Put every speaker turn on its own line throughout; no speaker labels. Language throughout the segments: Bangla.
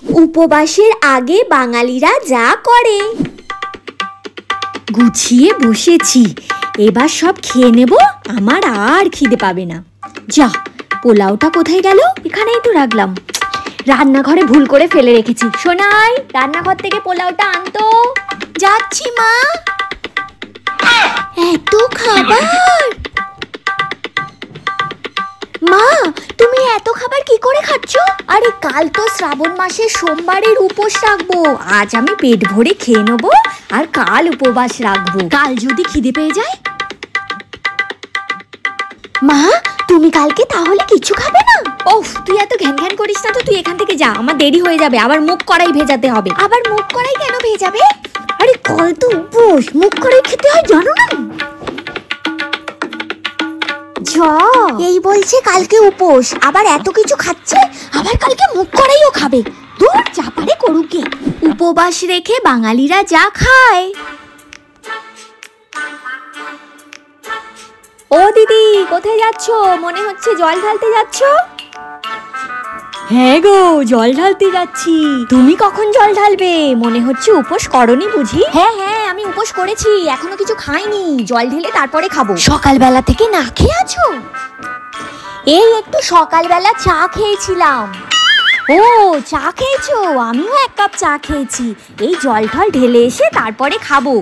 উপবাসের আগে বাঙালিরা যা করে। গুছিয়ে বসেছি, এবার সব খেয়ে নেব, আমার আর খিদে পাবে না। যা, পোলাওটা কোথায় গেল? এখানেই তো রাখলাম। রান্নাঘরে ভুল করে ফেলে রেখেছি। সোনাই, রান্নাঘর থেকে পোলাওটা আনতো। যাচ্ছি মা। এত খাবার! মা, তুমি এত খাবার কি করে খাচ্ছ? আরে কাল তো শ্রাবণ মাসের সোমবারের উপোস রাখবো, আজ আমি পেট ভরে খেয়ে নেবো আর কাল উপবাস রাখবো। কাল যদি খিদে পেয়ে যায়। মা, তুমি কালকে তাহলে কিছু খাবে না? ওফ, তুই এত ঘ্যান ঘ্যান করিস না তো, তুই এখান থেকে যা, আমার দেরি হয়ে যাবে। আবার মুখ কড়াই ভেজাতে হবে। আবার মুখ কড়াই কেন ভেজাবে? আরে কাল তো উপোস, মুখ কড়াই খেতে হয় জানো না? এই বলছে কালকে উপোস, আবার এত কিছু খাচ্ছে, আবার কালকে মুখ করাইও খাবে। দূর, যা পারে করুকে। উপবাস রেখে বাঙালিরা যা খায়। ও দিদি, কোথায় যাচ্ছ? মনে হচ্ছে জল ঢালতে যাচ্ছ। হ্যাঁ গো, জল ঢালতে যাচ্ছি। তুমি কখন জল ঢালবে? মনে হচ্ছে উপোস করনি বুঝি? হ্যাঁ হ্যাঁ, আমি উপোস করেছি, এখনো কিছু খাইনি। জল ঢেলে তারপরে খাবো। সকালবেলা থেকে না খেয়ে আছো? এই একটু সকালবেলা চা খেয়েছিলাম। ও, চা খেয়েছো? আমিও এক কাপ চা খেয়েছি। এই জল ঢল ঢেলে এসে তারপরে খাবো।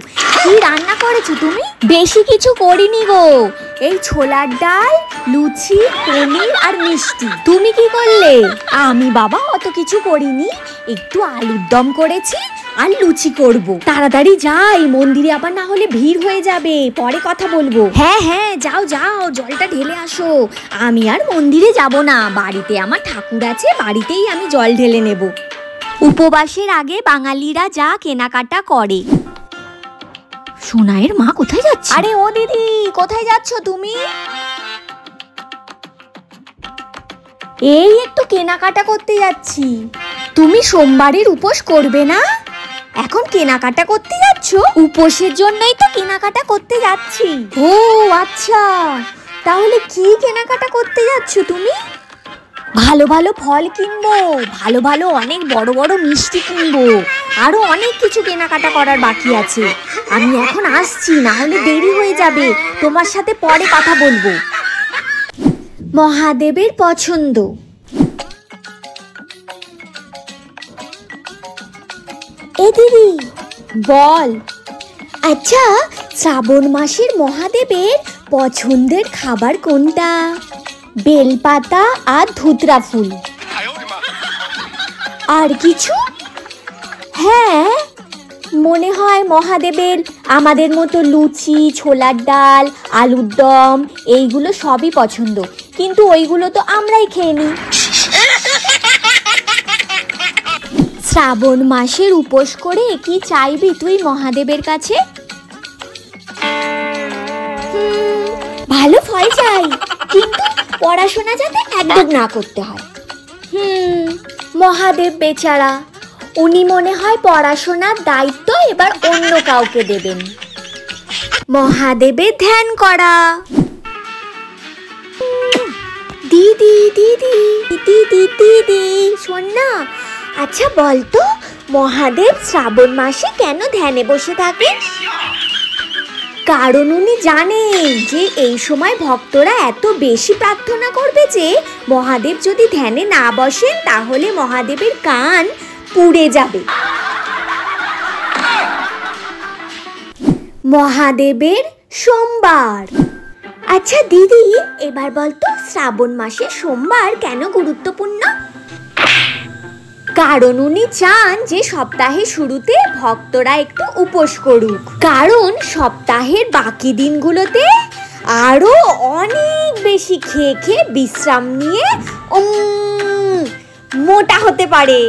কি রান্না করেছো তুমি? বেশি কিছু করিনি গো, এই ছোলার ডাল, লুচি, পনির আর মিষ্টি। তুমি কি করলে? আমি বাবা অত কিছু করিনি, একটু আলুর দম করেছি আর লুচি করব। তাড়াতাড়ি যাই, মন্দিরে আবার না হলে ভিড় হয়ে যাবে, পরে কথা বলবো। হ্যাঁ হ্যাঁ, যাও যাও, জলটা ঢেলে আসো। আমি আর মন্দিরে যাব না, বাড়িতে আমার ঠাকুর আছে, বাড়িতেই আমি জল ঢেলে নেব। উপবাসের আগে বাঙালিরা যা কেনাকাটা করে। সোনাইয়ের মা কোথায় যাচ্ছে? আরে ও দিদি, কোথায় যাচ্ছ তুমি? এই একটু কেনাকাটা করতে যাচ্ছি। তুমি সোমবারের উপোস করবে না? এখন কেনাকাটা করতে যাচ্ছ? উপোসের জন্যই তো কেনাকাটা করতে যাচ্ছি। ও আচ্ছা, তাহলে কি কেনাকাটা করতে যাচ্ছ তুমি? ভালো ভালো ফল কিনবো, ভালো ভালো অনেক বড় বড় মিষ্টি কিনবো, আরো অনেক কিছু কেনাকাটা করার বাকি আছে। আমি এখন আসছি, না হলে দেরি হয়ে যাবে। তোমার সাথে পরে কথা বলবো। মহাদেবের পছন্দ। এ দিদি, বল। আচ্ছা, শ্রাবণ মাসের মহাদেবের পছন্দের খাবার কোনটা? বেলপাতা আর ধুতরা ফুল। আর কিছু? হ্যাঁ, মনে হয় মহাদেবের আমাদের মতো লুচি, ছোলার ডাল, আলুর দম এইগুলো সবই পছন্দ, কিন্তু ওইগুলো তো আমরাই খেয়ে নিই। শ্রাবণ মাসের উপোস করে কি চাইবি তুই মহাদেবের কাছে? ভালো ফল চাই, কিন্তু পড়াশোনা যাতে একদম না করতে হয়। মহাদেব বেচারা, উনি মনে হয় পড়াশোনার দায়িত্ব এবার অন্য কাউকে দেবেন। মহাদেবের ধ্যান করা। দিদি দিদি দিদি দিদি, শোন না, আচ্ছা বলতো মহাদেব শ্রাবণ মাসে কেন ধ্যানে বসে থাকেন? কারণ উনি জানেন যে এই সময় ভক্তরা এত বেশি প্রার্থনা করবে যে মহাদেব যদি ধ্যানে না বসেন তাহলে মহাদেবের কান পুড়ে যাবে। মহাদেবের সোমবার। আচ্ছা দিদি, এবার বলতো শ্রাবণ মাসে সোমবার কেন গুরুত্বপূর্ণ? কারণ উনি চান যে সপ্তাহের শুরুতে ভক্তরা একটু উপোস করুক, কারণ সপ্তাহের বাকি দিনগুলোতে আরো অনেক বেশি খেয়ে খেয়ে বিশ্রাম নিয়ে মোটা হতে পারে।